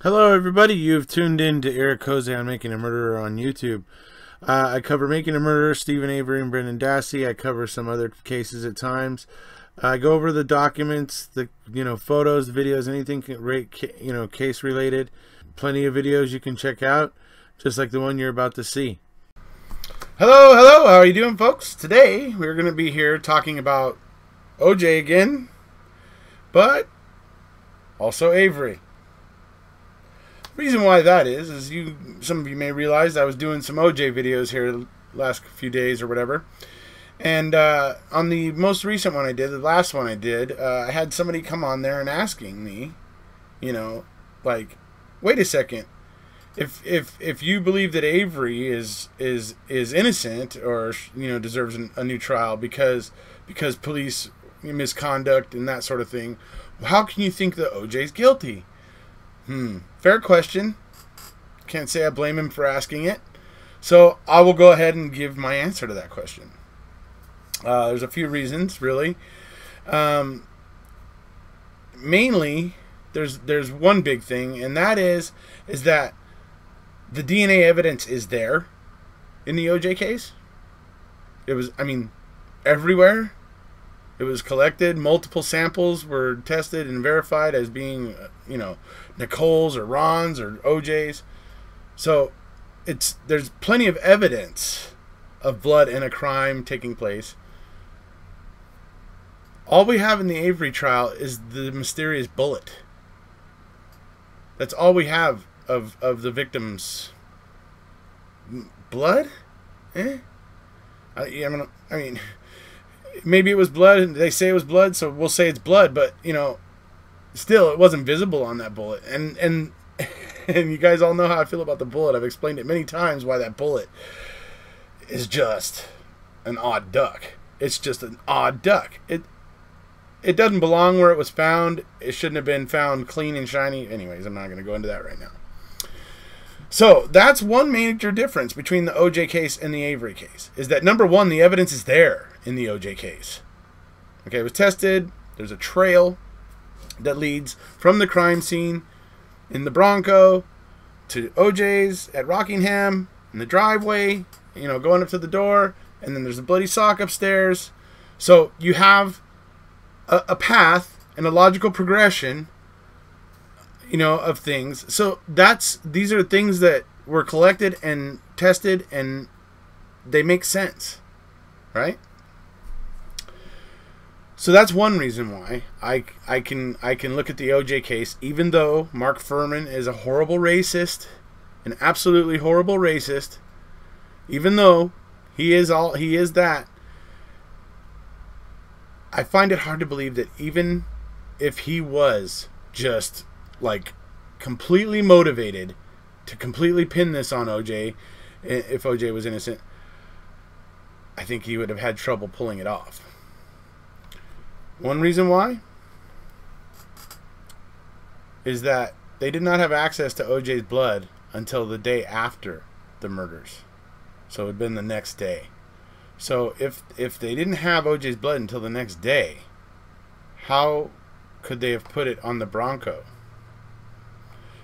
Hello everybody, you've tuned in to Eric Jose on Making a Murderer on YouTube. I cover Making a Murderer, Stephen Avery and Brendan Dassey. I cover some other cases at times. I go over the documents, the photos, videos, anything case related. Plenty of videos you can check out, just like the one you're about to see. Hello, how are you doing, folks? Today we're going to be here talking about OJ again, but also Avery. Reason why that is some of you may realize I was doing some OJ videos here the last few days or whatever, and on the most recent one I did, the last one I did, I had somebody come on there and asking me, like, wait a second, if you believe that Avery is innocent or deserves a new trial because police misconduct and that sort of thing, how can you think that OJ's guilty? Fair question. Can't say I blame him for asking it. So I will go ahead and give my answer to that question. There's a few reasons, really. Mainly, there's one big thing, and that is that the DNA evidence is there in the OJ case. It was, everywhere. It was collected. Multiple samples were tested and verified as being, Nicole's or Ron's or OJ's. So there's plenty of evidence of blood and a crime taking place. All we have in the Avery trial is the mysterious bullet. That's all we have of the victim's blood. Maybe it was blood, and they say it was blood, so we'll say it's blood, but, still, it wasn't visible on that bullet. And you guys all know how I feel about the bullet. I've explained it many times why that bullet is just an odd duck. It's just an odd duck. It doesn't belong where it was found. It shouldn't have been found clean and shiny. Anyways, I'm not going to go into that right now. So, that's one major difference between the OJ case and the Avery case, is that, number one, the evidence is there in the OJ case. Okay, it was tested. There's a trail that leads from the crime scene in the Bronco to OJ's at Rockingham in the driveway, going up to the door, and then there's a bloody sock upstairs. So, you have a path and a logical progression of things. So these are things that were collected and tested, and they make sense, right? So that's one reason why I can look at the OJ case, even though Mark Fuhrman is a horrible racist, an absolutely horrible racist, even though he is that. I find it hard to believe that even if he was just like completely motivated to completely pin this on OJ, if OJ was innocent, I think he would have had trouble pulling it off. One reason why is that they did not have access to OJ's blood until the day after the murders. So it had been the next day. So if they didn't have OJ's blood until the next day, how could they have put it on the Bronco?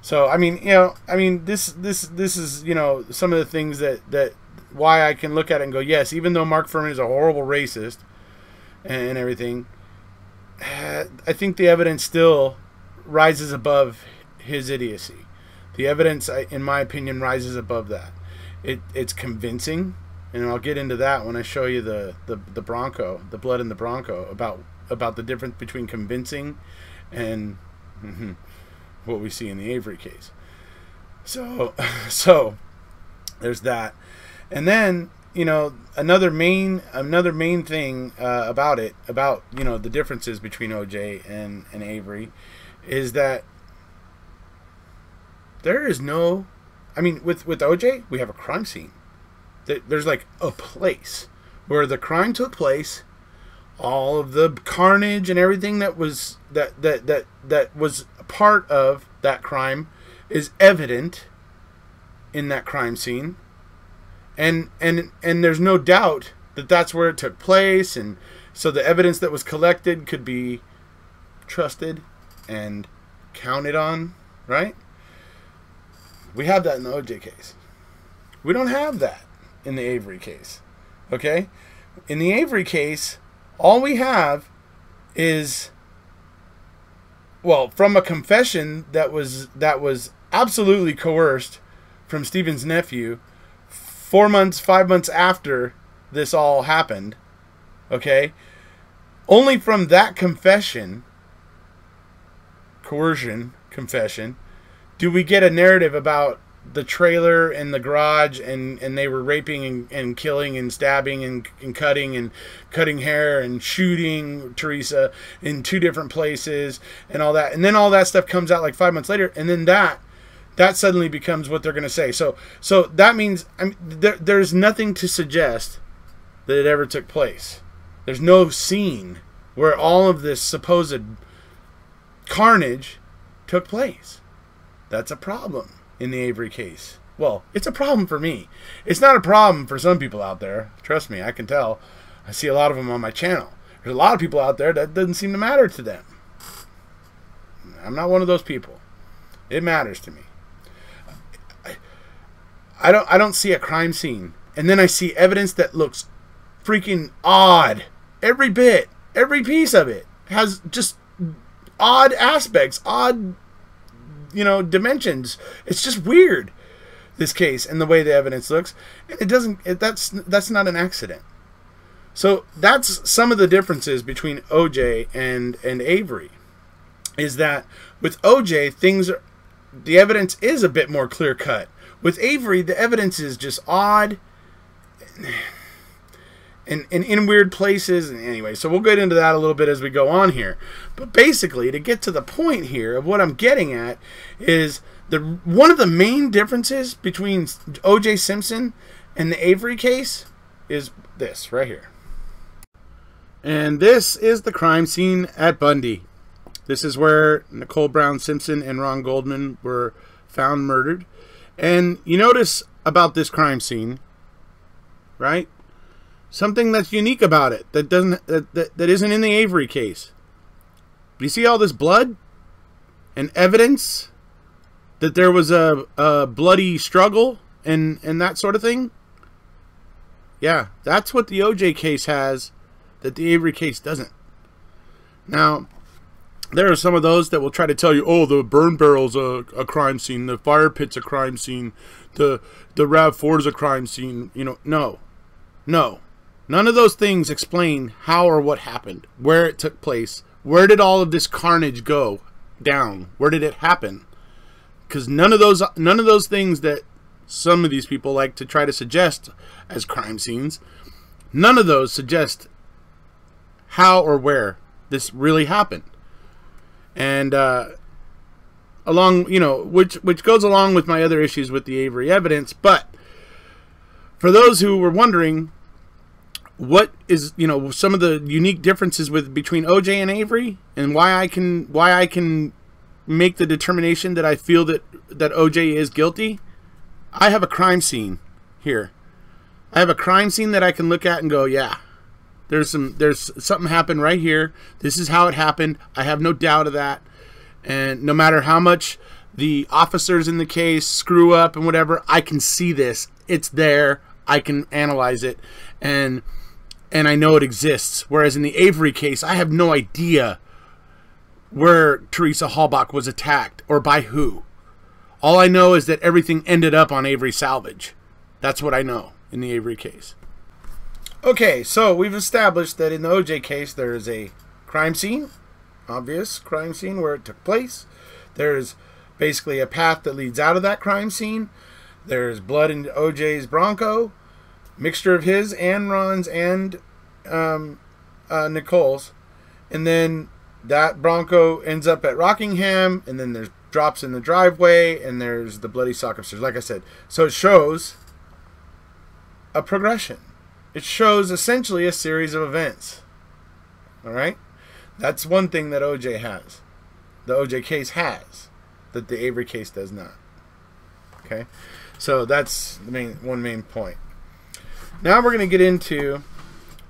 So this is some of the things that why I can look at it and go, yes, even though Mark Fuhrman is a horrible racist and everything, I think the evidence still rises above his idiocy. The evidence, in my opinion, rises above that. It's convincing, and I'll get into that when I show you the Bronco, the blood in the Bronco, about the difference between convincing and what we see in the Avery case. So there's that. And then, another main thing about the differences between OJ and Avery is that there is no, with OJ, we have a crime scene. There's like a place where the crime took place. All of the carnage and everything that was part of that crime is evident in that crime scene, and there's no doubt that that's where it took place, and so the evidence that was collected could be trusted and counted on, right? We have that in the OJ case. We don't have that in the Avery case. Okay? In the Avery case, all we have is, well, from a confession that was absolutely coerced from Stephen's nephew 5 months after this all happened. Okay? Only from that coercion confession, do we get a narrative about the trailer and the garage and they were raping and killing and stabbing and cutting hair and shooting Teresa in 2 different places and all that. And then all that stuff comes out like 5 months later, and then that suddenly becomes what they're going to say. So that means, I mean, there's nothing to suggest that it ever took place. There's no scene where all of this supposed carnage took place. That's a problem in the Avery case. Well, it's a problem for me. It's not a problem for some people out there. Trust me, I can tell. I see a lot of them on my channel. There's a lot of people out there that doesn't seem to matter to them. I'm not one of those people. It matters to me. I don't see a crime scene, and then I see evidence that looks freaking odd. Every bit, every piece of it has just odd aspects, odd, dimensions. It's just weird, this case, and the way the evidence looks. That's not an accident. So that's some of the differences between OJ and Avery, is that with OJ, the evidence is a bit more clear cut. With Avery, the evidence is just odd and in weird places. And anyway, so we'll get into that a little bit as we go on here. But basically, to get to the point here of what I'm getting at is one of the main differences between O.J. Simpson and the Avery case is this right here. And this is the crime scene at Bundy. This is where Nicole Brown Simpson and Ron Goldman were found murdered. And you notice about this crime scene, right? Something that's unique about it that isn't in the Avery case. You see all this blood and evidence that there was a bloody struggle and that sort of thing. Yeah, that's what the OJ case has that the Avery case doesn't. Now, there are some of those that will try to tell you, oh, the burn barrel's a crime scene, the fire pit's a crime scene, the RAV4's a crime scene. No. None of those things explain how or what happened, where it took place, where did all of this carnage go down, where did it happen? Because none of those things that some of these people like to try to suggest as crime scenes, none of those suggest how or where this really happened. And which goes along with my other issues with the Avery evidence. But for those who were wondering what is some of the unique differences between OJ and Avery, and why I can make the determination that I feel that OJ is guilty, I have a crime scene here. I have a crime scene that I can look at and go, yeah, there's something happened right here. This is how it happened. I have no doubt of that. And no matter how much the officers in the case screw up and whatever, I can see this. It's there. I can analyze it, and I know it exists. Whereas in the Avery case, I have no idea where Teresa Halbach was attacked or by who. All I know is that everything ended up on Avery Salvage. That's what I know in the Avery case. Okay, so we've established that in the OJ case, there is a crime scene, obvious crime scene where it took place. There's basically a path that leads out of that crime scene. There's blood in OJ's Bronco, mixture of his and Ron's and Nicole's. And then that Bronco ends up at Rockingham, and then there's drops in the driveway, and there's the bloody sock upstairs, like I said. So it shows a progression. It shows essentially a series of events. All right? That's one thing that OJ has. The OJ case has that the Avery case does not. Okay? So that's the one main point. Now we're going to get into,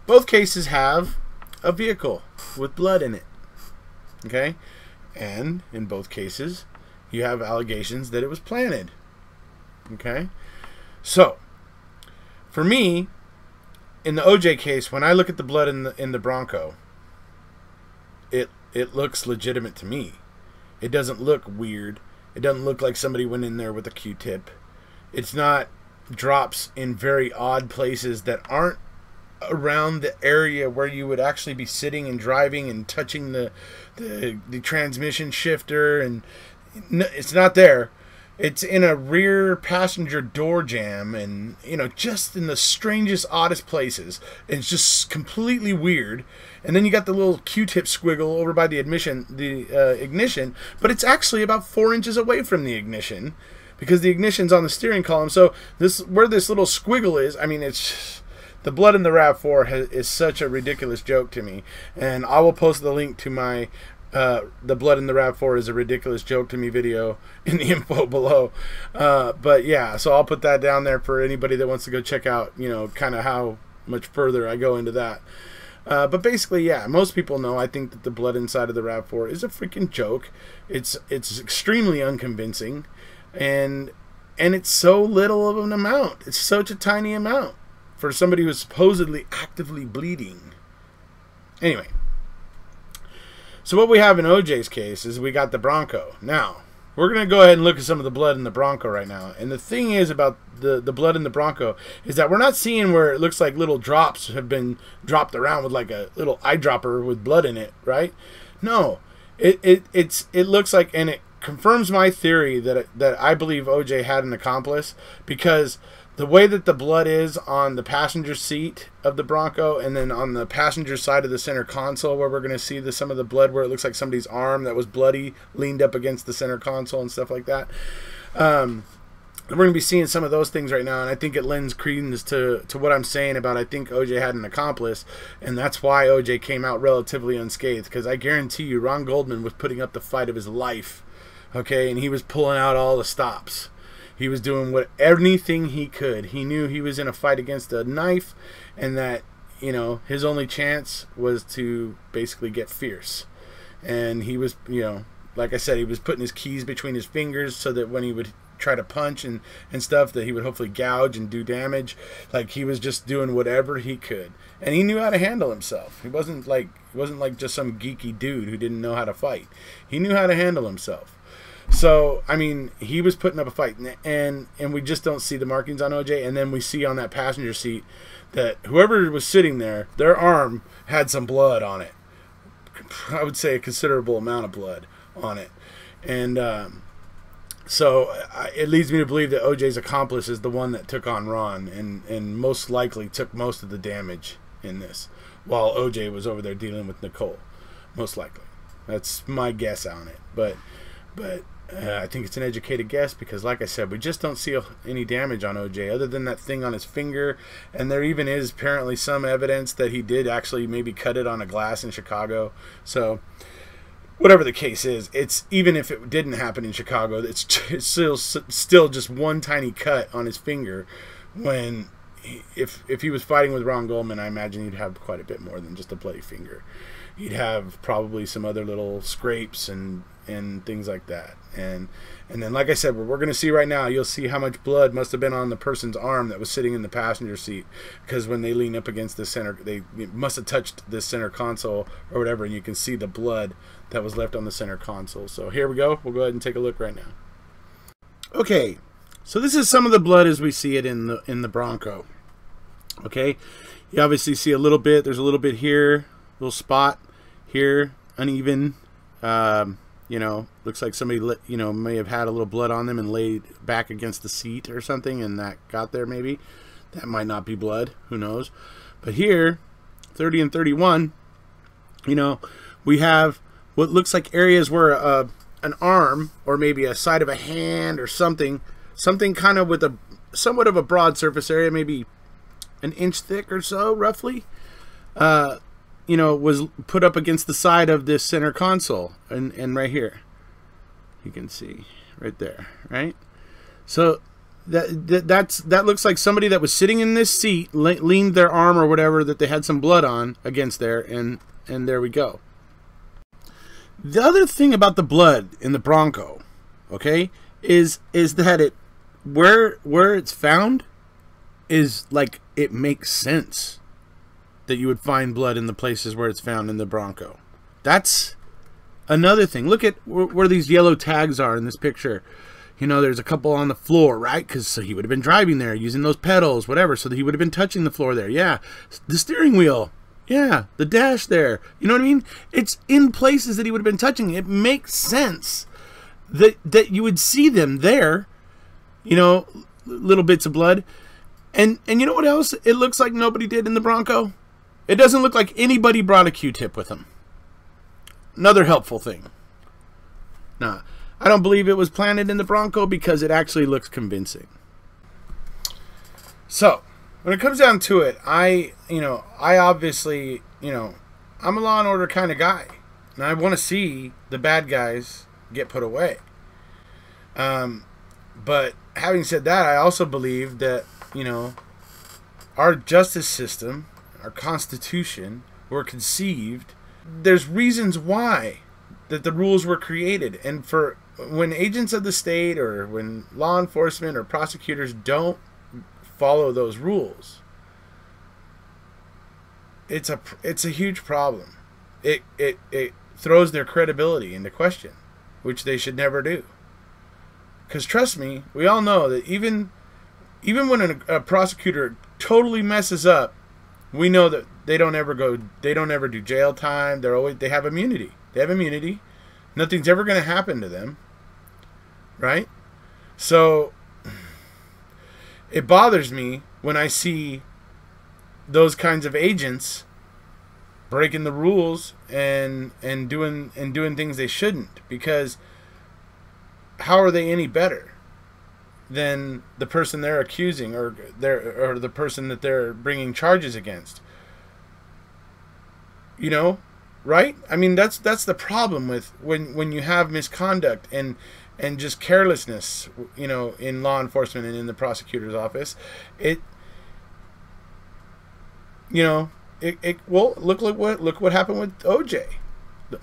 both cases have a vehicle with blood in it. Okay? And in both cases, you have allegations that it was planted. Okay? So, for me, in the OJ case, when I look at the blood in the Bronco, it looks legitimate to me. It doesn't look weird. It doesn't look like somebody went in there with a Q-tip. It's not drops in very odd places that aren't around the area where you would actually be sitting and driving and touching the transmission shifter, and it's not there. It's in a rear passenger door jamb, and just in the strangest, oddest places. And it's just completely weird. And then you got the little Q-tip squiggle over by the ignition, but it's actually about 4 inches away from the ignition, because the ignition's on the steering column. So where this little squiggle is, I mean, it's the blood in the RAV4 is such a ridiculous joke to me. And I will post the link to my the blood in the RAV4 is a ridiculous joke to me video in the info below. But yeah, so I'll put that down there for anybody that wants to go check out, kind of how much further I go into that. But basically, yeah, most people know, I think, that the blood inside of the RAV4 is a freaking joke. It's extremely unconvincing, and it's so little of an amount. It's such a tiny amount for somebody who's supposedly actively bleeding. Anyway, so what we have in OJ's case is we got the Bronco. Now, we're going to go ahead and look at some of the blood in the Bronco right now. And the thing is about the blood in the Bronco is that we're not seeing where it looks like little drops have been dropped around with like a little eyedropper with blood in it, right? No, it looks like, and it confirms my theory that I believe OJ had an accomplice, because the way that the blood is on the passenger seat of the Bronco, and then on the passenger side of the center console, where we're going to see some of the blood where it looks like somebody's arm that was bloody leaned up against the center console and stuff like that. We're going to be seeing some of those things right now, and I think it lends credence to what I'm saying about I think OJ had an accomplice, and that's why OJ came out relatively unscathed, because I guarantee you Ron Goldman was putting up the fight of his life, okay, and he was pulling out all the stops. He was doing anything he could. He knew he was in a fight against a knife, and that, his only chance was to basically get fierce. And he was, like I said, he was putting his keys between his fingers so that when he would try to punch and stuff, that he would hopefully gouge and do damage. Like, he was just doing whatever he could. And he knew how to handle himself. He wasn't like just some geeky dude who didn't know how to fight. He knew how to handle himself. So, I mean, he was putting up a fight, and we just don't see the markings on OJ. And then we see on that passenger seat that whoever was sitting there, their arm had some blood on it. I would say a considerable amount of blood on it. And so it leads me to believe that OJ's accomplice is the one that took on Ron, and most likely took most of the damage in this, while OJ was over there dealing with Nicole. Most likely. That's my guess on it. But I think it's an educated guess, because like I said, we just don't see any damage on OJ other than that thing on his finger, and there even is apparently some evidence that he did actually maybe cut it on a glass in Chicago. So whatever the case is, it's, even if it didn't happen in Chicago, it's still just one tiny cut on his finger, when if he was fighting with Ron Goldman, I imagine he'd have quite a bit more than just a bloody finger. He'd have probably some other little scrapes and things like that. And then, like I said, what we're going to see right now, you'll see how much blood must have been on the person's arm that was sitting in the passenger seat, because when they lean up against the center, they must have touched the center console or whatever, and you can see the blood that was left on the center console. So here we go. We'll go ahead and take a look right now. Okay, so this is some of the blood as we see it in the Bronco. Okay, you obviously see a little bit. There's a little bit here, little spot here, uneven. Looks like somebody may have had a little blood on them and laid back against the seat or something, and that got there maybe. That might not be blood, who knows. But here, 30 and 31, we have what looks like areas where an arm, or maybe a side of a hand or something kind of with a somewhat of a broad surface area, maybe an inch thick or so, roughly, was put up against the side of this center console, and right here, you can see right there, right? So that looks like somebody that was sitting in this seat leaned their arm or whatever that they had some blood on against there, and there we go. The other thing about the blood in the Bronco, okay, is that it where it's found is like, it makes sense that you would find blood in the places where it's found in the Bronco. That's another thing. Look at where these yellow tags are in this picture. You know, there's a couple on the floor, right? Because so he would have been driving there, using those pedals, whatever, so that he would have been touching the floor there. Yeah. The steering wheel. Yeah. The dash there. You know what I mean? It's in places that he would have been touching. It makes sense that you would see them there, you know, little bits of blood. And you know what else it looks like nobody did in the Bronco? It doesn't look like anybody brought a Q-tip with them. Another helpful thing. Nah, I don't believe it was planted in the Bronco because it actually looks convincing. So, when it comes down to it, I obviously, I'm a law and order kind of guy. And I want to see the bad guys get put away. But having said that, I also believe that, our justice system, our Constitution, were conceived. There's reasons why that the rules were created. And for when agents of the state or when law enforcement or prosecutors don't follow those rules, it's a huge problem. It throws their credibility into question, which they should never do. Because trust me, we all know that even when a prosecutor totally messes up, we know that they don't ever do jail time. They have immunity. They have immunity. Nothing's ever going to happen to them. Right? So it bothers me when I see those kinds of agents breaking the rules and doing things they shouldn't, because how are they any better than the person they're accusing or the person that they're bringing charges against? Right? I mean, that's the problem with when you have misconduct and just carelessness, in law enforcement and in the prosecutor's office. Well, look what happened with OJ.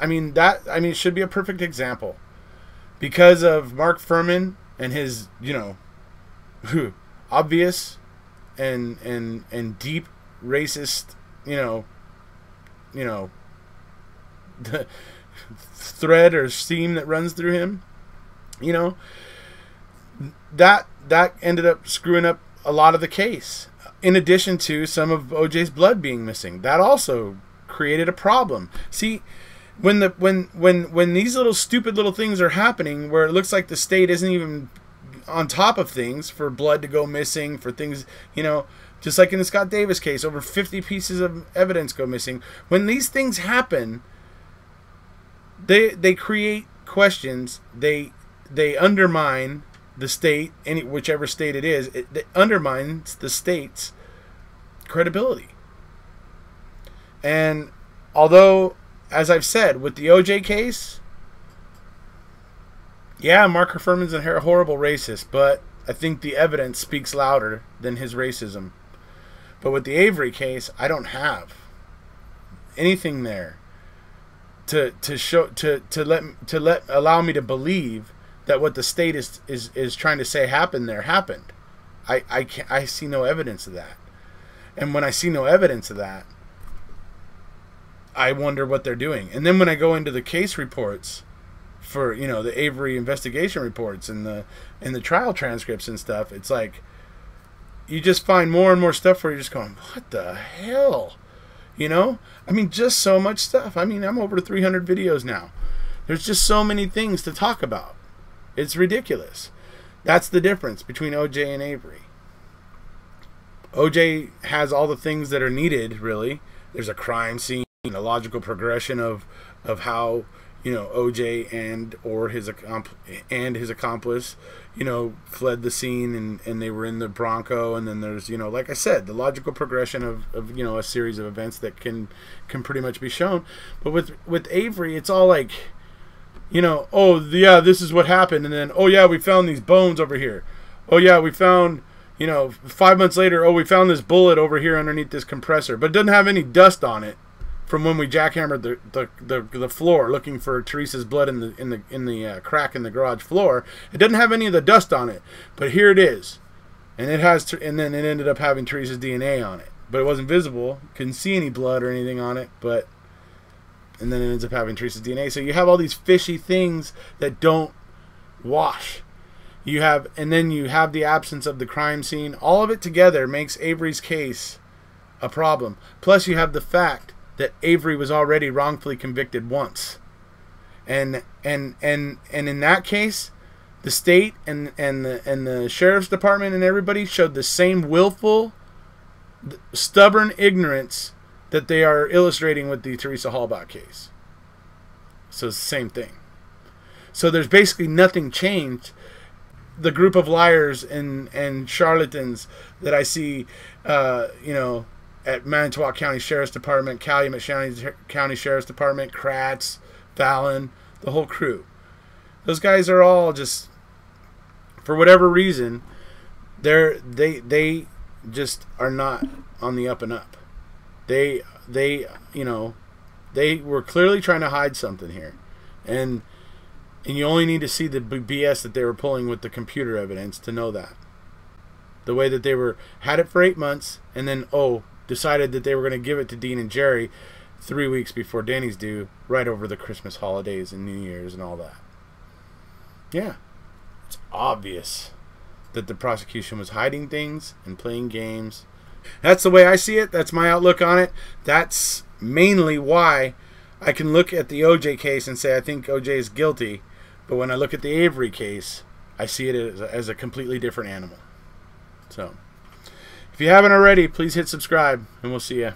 I mean, it should be a perfect example. Because of Mark Furman and his, obvious and deep racist, the thread or seam that runs through him, that ended up screwing up a lot of the case. In addition to some of OJ's blood being missing, that also created a problem. See, when these little stupid little things are happening, where it looks like the state isn't even on top of things for blood to go missing, for things, just like in the Scott Davis case, over 50 pieces of evidence go missing. When these things happen, they create questions. They undermine the state, whichever state it is. It undermines the state's credibility. And although, as I've said, with the OJ case, yeah, Mark Furman's a horrible racist, but I think the evidence speaks louder than his racism. But with the Avery case, I don't have anything there to allow me to believe that what the state is trying to say happened. I see no evidence of that. And when I see no evidence of that, I wonder what they're doing. And then when I go into the case reports for, the Avery investigation reports and the trial transcripts and stuff, it's like you just find more and more stuff where you're just going, what the hell? I mean, just so much stuff. I mean, I'm over 300 videos now. There's just so many things to talk about. It's ridiculous. That's the difference between OJ and Avery. OJ has all the things that are needed, really. There's a crime scene, a logical progression of how, OJ and his accomplice, fled the scene and they were in the Bronco. And then there's, like I said, the logical progression of a series of events that can pretty much be shown. But with Avery, it's all like, oh yeah, this is what happened. And then, oh yeah, we found these bones over here. Oh yeah, we found, 5 months later, oh, we found this bullet over here underneath this compressor, but it doesn't have any dust on it. from when we jackhammered the floor looking for Teresa's blood in the crack in the garage floor. It doesn't have any of the dust on it, but here it is, and it has, and then it ended up having Teresa's DNA on it, but it wasn't visible. Couldn't see any blood or anything on it, but and then it ends up having Teresa's DNA. So you have all these fishy things that don't wash. You have, and then you have the absence of the crime scene. All of it together makes Avery's case a problem. Plus, you have the fact that Avery was already wrongfully convicted once, and in that case, the state and the sheriff's department and everybody showed the same willful, stubborn ignorance that they are illustrating with the Teresa Halbach case. So it's the same thing. So there's basically nothing changed. The group of liars and charlatans that I see, at Manitowoc County Sheriff's Department, Calumet County Sheriff's Department, Kratz, Fallon, the whole crew. Those guys are all just, for whatever reason, they just are not on the up and up. They were clearly trying to hide something here, and you only need to see the BS that they were pulling with the computer evidence to know that. The way that they had it for 8 months, and then decided that they were going to give it to Dean and Jerry 3 weeks before Danny's due, right over the Christmas holidays and New Year's and all that. Yeah, it's obvious that the prosecution was hiding things and playing games. That's the way I see it. That's my outlook on it. That's mainly why I can look at the OJ case and say I think OJ is guilty, but when I look at the Avery case, I see it as a completely different animal. So, if you haven't already, please hit subscribe, and we'll see you.